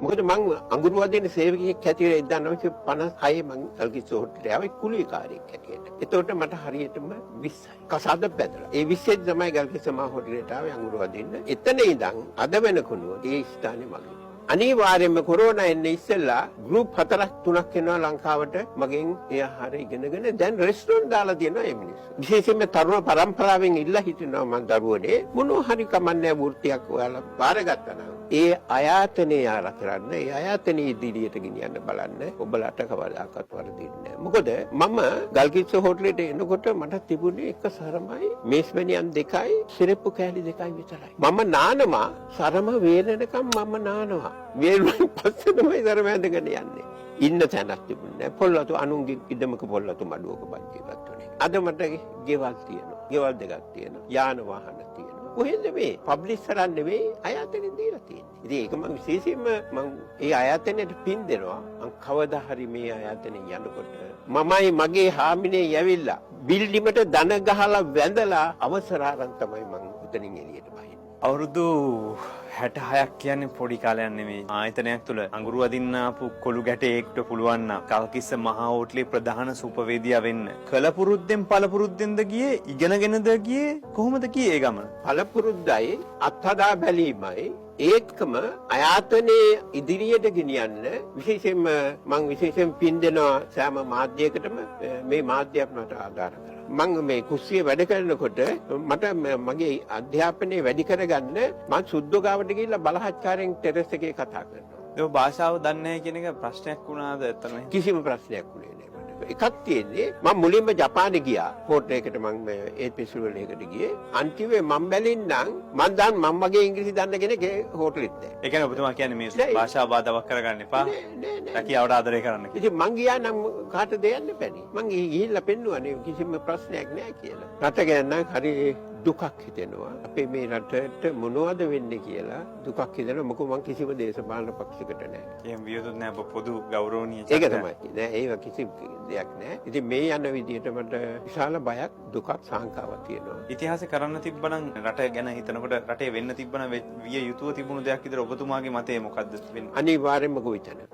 මොකද මං අඟුරුවදින සේවකයෙක් හැටියට 1956 මං ගල්කිස්ස හොටලේ ආවේ කුලිකාරයෙක් හැටියට. එතකොට මට හරියටම 20යි. කසාද බැදලා. ඒ 20 තමයි ගල්කිස්ස මහ හොටලේට ආවේ අඟුරුවදින්න. එතන ඉඳන් අද වෙනකන් ඒ ස්ථානේ මගේ. අනිවාර්යයෙන්ම කොරෝනා එන්නේ ඉස්සෙල්ලා ගෲප් 4ක් 3ක් එනවා ලංකාවට මගෙන් ඒ ආහාර ඉගෙනගෙන දැන් රෙස්ටොරන්ට් දාලා තියෙනවා මේ මිනිස්සු. විශේෂයෙන්ම තරුණ පරම්පරාවෙන් ඉල්ලා හිටිනවා මම දරුවනේ මොනවා හරි කමන්නේ වෘත්තියක් ඔයාලා බාරගත්තා නම් ඒ ආයතනයේ ආරක්ෂා කරන්න ඒ ආයතනයේ ඉදිරියට ගෙනියන්න බලන්න ඔබලාට කවදාකවත් වරදින්නේ නැහැ. මොකද මම ගල්කිස්ස හෝටලෙට එනකොට මට තිබුණේ එක සරමයි මේස්මැනියන් දෙකයි සිරප්පු කෑලි දෙකයි විතරයි. මම නානවා සරම වේලනකම් මම නානවා. වේලුවෙන් පස්සේ තමයි සරම ඇඳගෙන යන්නේ. ඉන්න තැනක් තිබුණේ නැහැ. පොල්ලතු අනුන්ගේ ඉදමක පොල්ලතු මඩුවක බංජීවත් වුණේ. අද මට ගෙවල් තියෙනවා. ගෙවල් දෙකක් තියෙනවා. යාන වාහන තියෙනවා. කොහෙන්ද මේ පබ්ලිෂ් කරන්න නෙවෙයි ආයතනෙන් දීලා තියෙන්නේ. ඉතින් ඒක මම විශේෂයෙන්ම මම ඒ ආයතනයට පින් දෙනවා. මම කවදා හරි මේ ආයතනෙන් යනකොට මමයි මගේ හාමිනේ යවිලා බිල්ඩිමට දන ගහලා වැඳලා අවසර අරන් තමයි මම උතනින් එළියට බහින්නේ. අවුරුදු 66ක් කියන්නේ පොඩි කාලයක් නෙමෙයි. ආයතනයක් තුල අඟුරු අදින්න ආපු කොළු ගැටේකට පුළුවන් නම් කල්කිස්ස මහා හෝටලේ ප්‍රධාන සුපවේදියා වෙන්න. කලපුරුද්දෙන් පළපුරුද්දෙන්ද ගියේ ඉගෙනගෙනද ගියේ කොහොමද ගියේ ඒ ගමන? පළපුරුද්දයි අත්හදා බැලීමයි ඒකම ආයතනයේ ඉදිරියට ගෙනියන්න විශේෂයෙන්ම මම විශේෂයෙන් පින් දෙනවා සෑම මාධ්‍යයකටම මේ මාධ්‍යයක් මට ආධාර කරා. මම මේ කුස්සියේ වැඩ කරනකොට මට මගේ අධ්‍යාපනය වැඩි කරගන්න මම සුද්ධෝගාවට ගිහිල්ලා බලහත්කාරයෙන් ටෙරස් එකේ කතා කරනවා. ඒක භාෂාව දන්නේ නැහැ කියන එක ප්‍රශ්නයක් වුණාද එතන? කිසිම ප්‍රශ්නයක් වුණේ නැහැ. එකක් තියෙන්නේ මම මුලින්ම ජපානේ ගියා හෝටල් එකට මම ඒ පිස්සුවල එකට ගියේ අන්තිමේ මම බැලින්නම් මම මගේ ඉංග්‍රීසි දන්න කෙනෙක් ඒ හෝටලෙත් නැහැ. ඒ කියන්නේ ඔබතුමා කියන්නේ මේ භාෂාව බාධාවක් කරගන්න එපා. රැකියාවට ආදරය කරන්න. ඉතින් මං ගියා නම් කාටද යන්න බැරි. මං ගිහිල්ලා පෙන්නුවානේ කිසිම ප්‍රශ්නයක් නැහැ කියලා. රට ගැන නම් හරි දුකක් හිතෙනවා. අපේ මේ රටට මොනවද වෙන්නේ කියලා දුකක් හිතෙනවා. මොකද මං කිසිම දේශපාලන පක්ෂයකට නැහැ. එහෙම වියතුත් නැහැ ඔබ පොදු ගෞරවනීය. ඒක තමයි. නෑ ඒක කිසි දෙයක් නෑ. ඉතින් මේ යන විදිහට මට විශාල බයක් දුකක් සංකාවක් තියෙනවා. ඉතිහාසය කරන්න තිබ්බනම් රට ගැන හිතනකොට රටේ වෙන්න තිබ්බනම් විය යුතුව තිබුණු දෙයක් විතර ඔබතුමාගේ මතය මොකද්ද වෙන්නේ? අනිවාර්යෙන්ම ගොවිතැන.